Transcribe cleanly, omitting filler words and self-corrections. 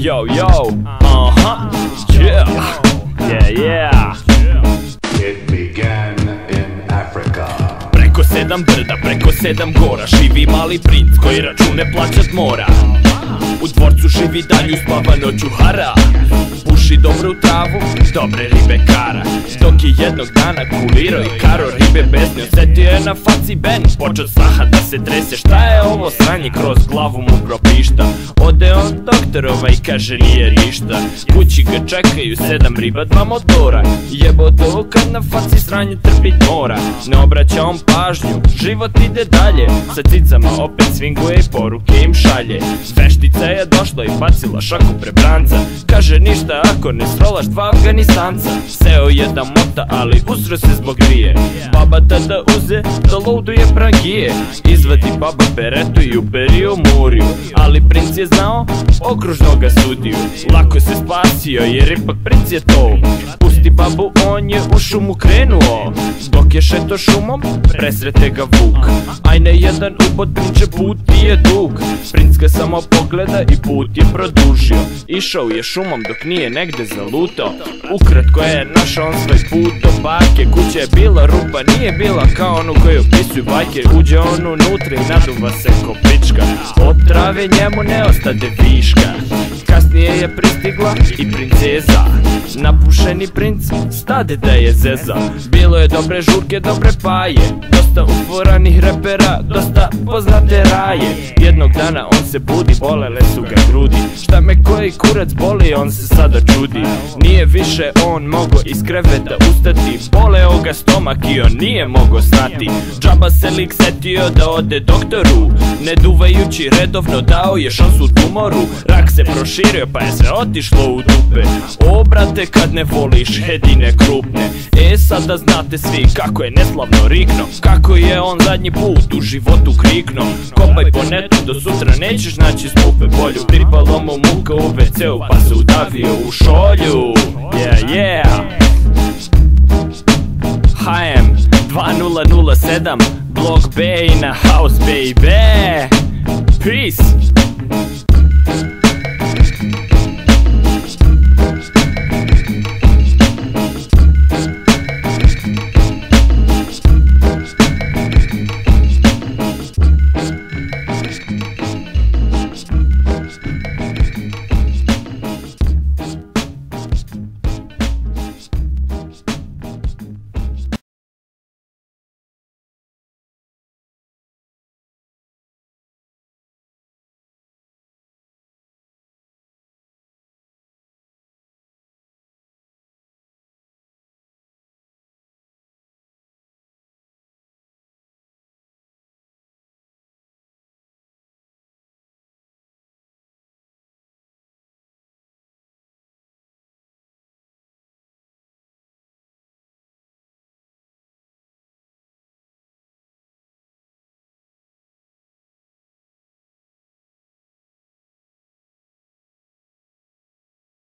Yo, yo, yeah, yeah, yeah. It began in Africa. Preko 7 brda, preko 7 gora živi mali princ koji račune plaćat mora. U dvorcu živi dalju, spava noću hara. Puši dobru travu, dobre ribe kara. Dok je jednog dana kulirao i karo ribe besne, osjetio je na faci Ben. Počeo straha da se trese, šta je ovo sranje, kroz glavu mu propišta. Ode on doktorova i kaže nije ništa. Kući ga čekaju 7 riba, 2 motora. Jebo to kad na faci sranje trpit mora. Ne obraća on pažnju, život ide dalje. Sa cicama opet svinguje i poruke im šalje. Veštica je došla i bacila šaku pre branca. Kaže ništa ako ne srolaš 2 Afganistanca. Seo je da mota, ali usro se zbog grije. Baba tada uze da loaduje prangije. Izvadi baba beretu i uperi u muriju. Ali princ je znao okružnoga sudiju. Lako se spasio jer ipak princ je to. Pusti babu, on je u šumu krenuo. Dok je šeto šumom, presrete ga vuk. Ajne jedan ubod, prinče, put ti je dug. Princ ga samo pogleda i put je produžio. Išao je šumom dok nije negde zalutao. Ukratko je našao on svoj put do bake. Kuća je bila rupa, nije bila kao onu koju opisuju bajke. Uđe on unutra i naduva se ko pička. Od trave njemu ne ostade viška. Kasnije je pristigla i princeza. Napušeni princ stade da je zeza. Bilo je dobre žurke, dobre paje. Dosta uforanih repera, dosta poznate raje. Jednog dana on se budi, bolele su ga grudi. Šta me koji kurac boli, on se sada čudi. Nije više on mogo iz kreveta ustati. Boleo ga stomak i on nije mogo stati. Džaba se lik setio da ode doktoru. Ne duvajući redovno dao je šansu tumoru. Rak se proširio pa je sve otišlo u dupe. O brate kad ne voliš hedine krupne. Sada znate svi kako je neslavno rikno. Kako je on zadnji put u životu krikno. Kopaj po netu, do sutra nećeš naći skupe bolju. Tripalo mu muka u WC-u pa se udavio u šolju. Yeah, yeah. HM 2007, Blok B in a house, baby. Peace.